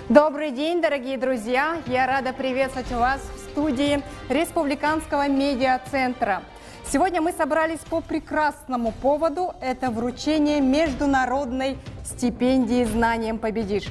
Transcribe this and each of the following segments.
Добрый день, дорогие друзья! Я рада приветствовать вас в студии Республиканского медиа-центра. Сегодня мы собрались по прекрасному поводу. Это вручение международной стипендии «Знанием победишь».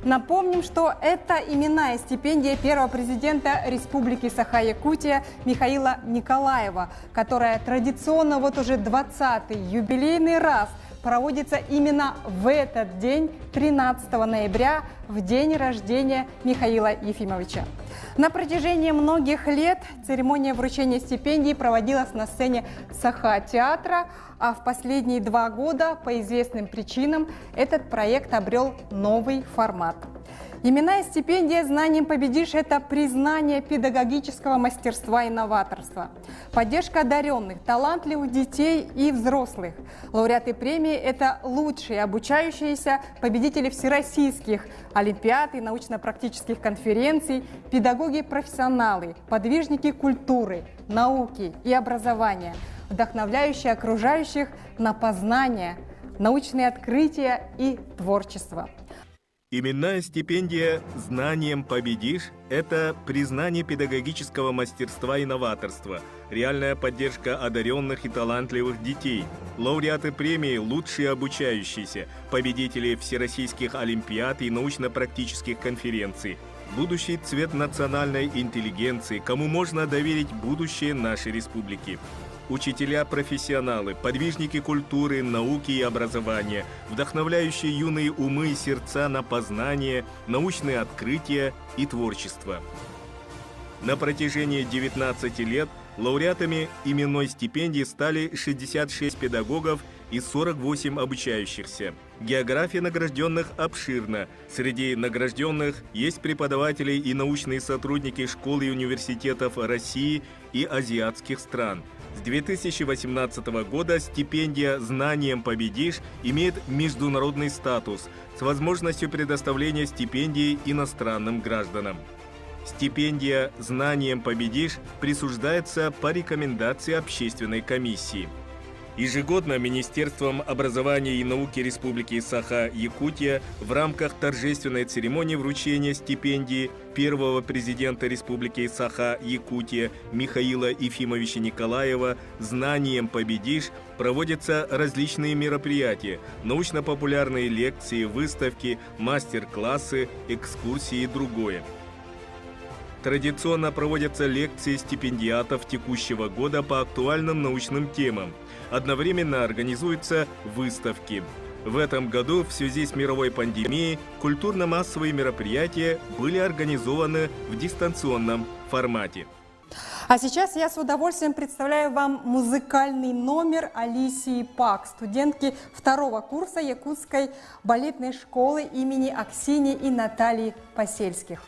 Напомним, что это именная стипендия первого президента Республики Саха-Якутия Михаила Николаева, которая традиционно вот уже 20-й юбилейный раз проводится именно в этот день, 13 ноября, в день рождения Михаила Ефимовича. На протяжении многих лет церемония вручения стипендий проводилась на сцене Саха-театра, а в последние 2 года по известным причинам этот проект обрел новый формат. Именная стипендия «Знанием победишь» – это признание педагогического мастерства и новаторства, поддержка одаренных, талантливых детей и взрослых. Лауреаты премии – это лучшие обучающиеся, победители всероссийских олимпиад и научно-практических конференций, педагоги-профессионалы, подвижники культуры, науки и образования, вдохновляющие окружающих на познание, научные открытия и творчество. Именная стипендия «Знанием победишь» – это признание педагогического мастерства и новаторства, реальная поддержка одаренных и талантливых детей, лауреаты премии «Лучшие обучающиеся», победители всероссийских олимпиад и научно-практических конференций, будущий цвет национальной интеллигенции, кому можно доверить будущее нашей республики. Учителя-профессионалы, подвижники культуры, науки и образования, вдохновляющие юные умы и сердца на познание, научные открытия и творчество. На протяжении 19 лет лауреатами именной стипендии стали 66 педагогов и 48 обучающихся. География награжденных обширна. Среди награжденных есть преподаватели и научные сотрудники школ и университетов России и азиатских стран. С 2018 года стипендия «Знанием победишь» имеет международный статус с возможностью предоставления стипендии иностранным гражданам. Стипендия «Знанием победишь» присуждается по рекомендации общественной комиссии. Ежегодно Министерством образования и науки Республики Саха-Якутия в рамках торжественной церемонии вручения стипендии первого президента Республики Саха-Якутия Михаила Ефимовича Николаева «Знанием победишь» проводятся различные мероприятия, научно-популярные лекции, выставки, мастер-классы, экскурсии и другое. Традиционно проводятся лекции стипендиатов текущего года по актуальным научным темам. Одновременно организуются выставки. В этом году в связи с мировой пандемией культурно-массовые мероприятия были организованы в дистанционном формате. А сейчас я с удовольствием представляю вам музыкальный номер Алисии Пак, студентки 2-го курса Якутской балетной школы имени Аксиньи и Натальи Посельских.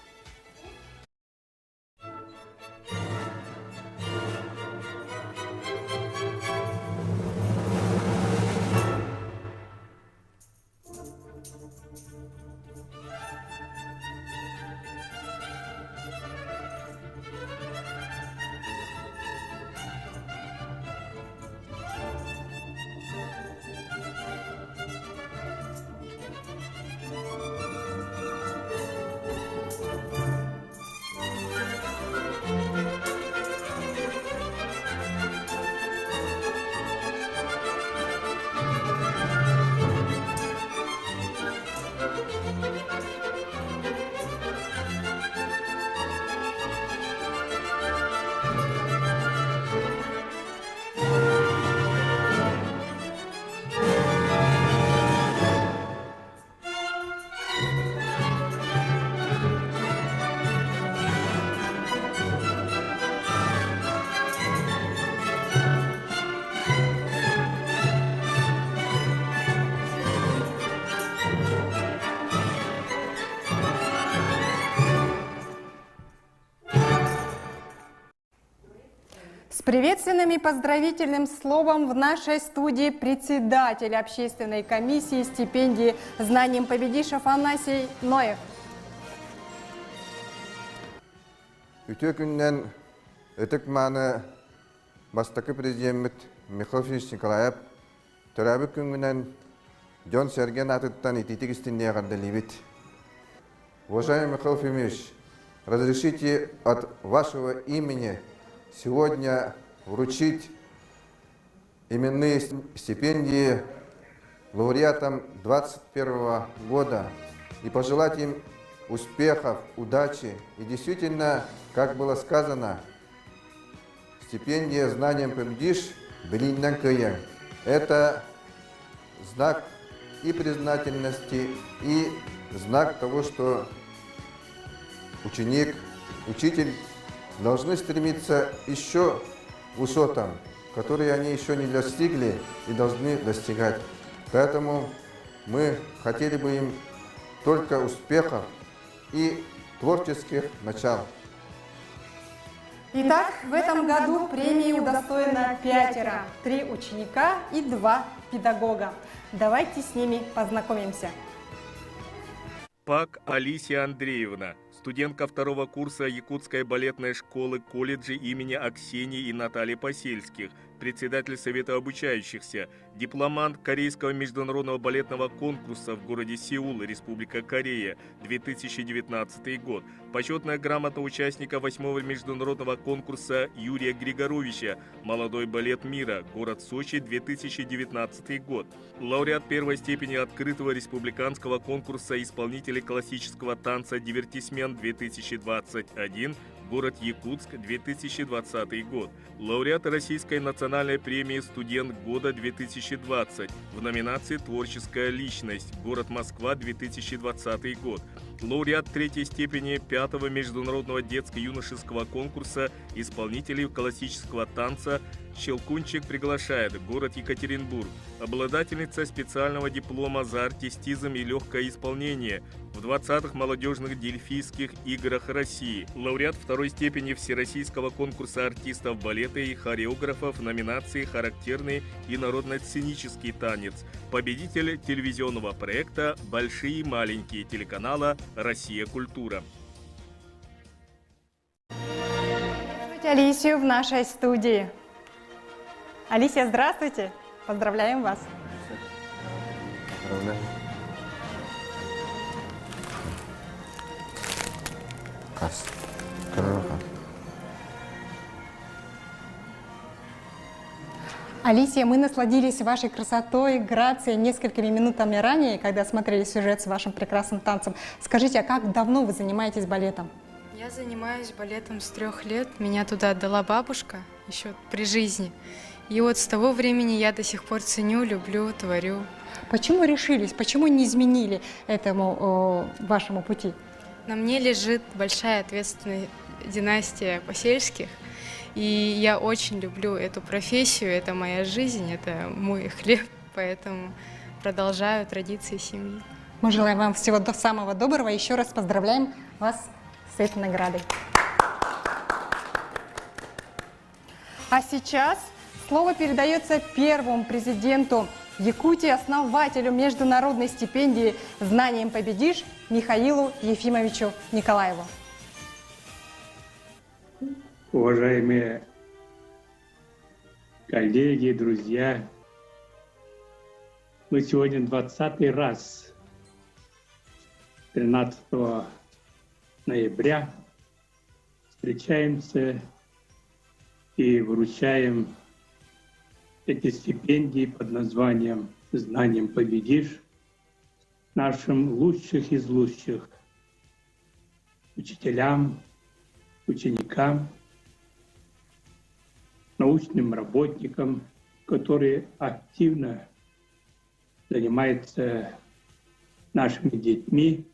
С приветственным и поздравительным словом в нашей студии председатель общественной комиссии стипендии «Знанием победишь» Афанасий Ноев. Үтө күннен өтік маны бастакы президент Михаил Ефимович Николаев төрәбі күнгінен Джон Серген атыттан ититик истиннее ғарды либит. Уважаемый Михаил Ефимович, разрешите от вашего имени сегодня вручить именные стипендии лауреатам 2021 года и пожелать им успехов, удачи. И действительно, как было сказано, стипендия «Знанием победишь» это знак и признательности, и знак того, что ученик, учитель должны стремиться еще к высотам, которые они еще не достигли и должны достигать. Поэтому мы хотели бы им только успехов и творческих начал. Итак, в этом году премии удостоено 5, 3 ученика и 2 педагога. Давайте с ними познакомимся. Пак Алисия Андреевна, студентка 2-го курса Якутской балетной школы колледжа имени Аксении и Натальи Посельских, председатель Совета обучающихся, дипломант Корейского международного балетного конкурса в городе Сеул, Республика Корея, 2019 год, почетная грамота участника 8-го международного конкурса Юрия Григоровича «Молодой балет мира», город Сочи, 2019 год, лауреат 1-й степени открытого республиканского конкурса исполнителей классического танца «Дивертисмент» 2021, город Якутск, 2020 год. Лауреат Российской национальной премии «Студент года 2020» в номинации «Творческая личность», город Москва, 2020 год. Лауреат 3-й степени 5-го международного детско-юношеского конкурса исполнителей классического танца «Щелкунчик приглашает», город Екатеринбург. Обладательница специального диплома за артистизм и легкое исполнение в 20-х молодежных дельфийских играх России. Лауреат 2-й степени Всероссийского конкурса артистов балета и хореографов в номинации «Характерный и народно-сценический танец». Победитель телевизионного проекта «Большие и маленькие» телеканала «Россия. Культура». Здравствуйте, Алисию в нашей студии. Алисия, здравствуйте. Поздравляем вас. Поздравляю. Алисия, мы насладились вашей красотой, грацией несколькими минутами ранее, когда смотрели сюжет с вашим прекрасным танцем. Скажите, а как давно вы занимаетесь балетом? Я занимаюсь балетом с 3 лет. Меня туда отдала бабушка еще при жизни. И вот с того времени я до сих пор ценю, люблю, творю. Почему решились, почему не изменили этому вашему пути? На мне лежит большая ответственная династия Посельских. И я очень люблю эту профессию, это моя жизнь, это мой хлеб, поэтому продолжаю традиции семьи. Мы желаем вам всего самого доброго. Еще раз поздравляем вас с этой наградой. А сейчас слово передается первому президенту Якутии, основателю международной стипендии «Знанием победишь» Михаилу Ефимовичу Николаеву. Уважаемые коллеги, друзья, мы сегодня 20-й раз, 13 ноября, встречаемся и вручаем эти стипендии под названием «Знанием победишь» нашим лучших из лучших учителям, ученикам, научным работникам, которые активно занимаются нашими детьми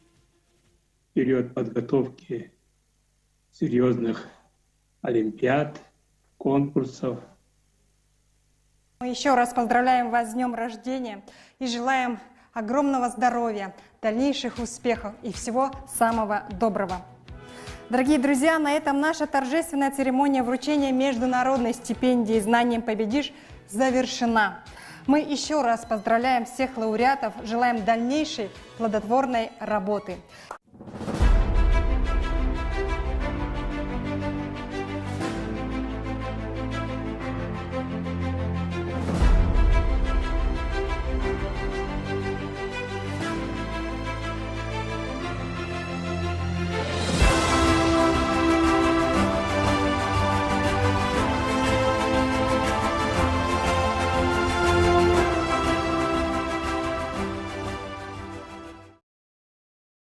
в период подготовки серьезных олимпиад, конкурсов. Мы еще раз поздравляем вас с днем рождения и желаем огромного здоровья, дальнейших успехов и всего самого доброго. Дорогие друзья, на этом наша торжественная церемония вручения международной стипендии «Знанием победишь» завершена. Мы еще раз поздравляем всех лауреатов, желаем дальнейшей плодотворной работы.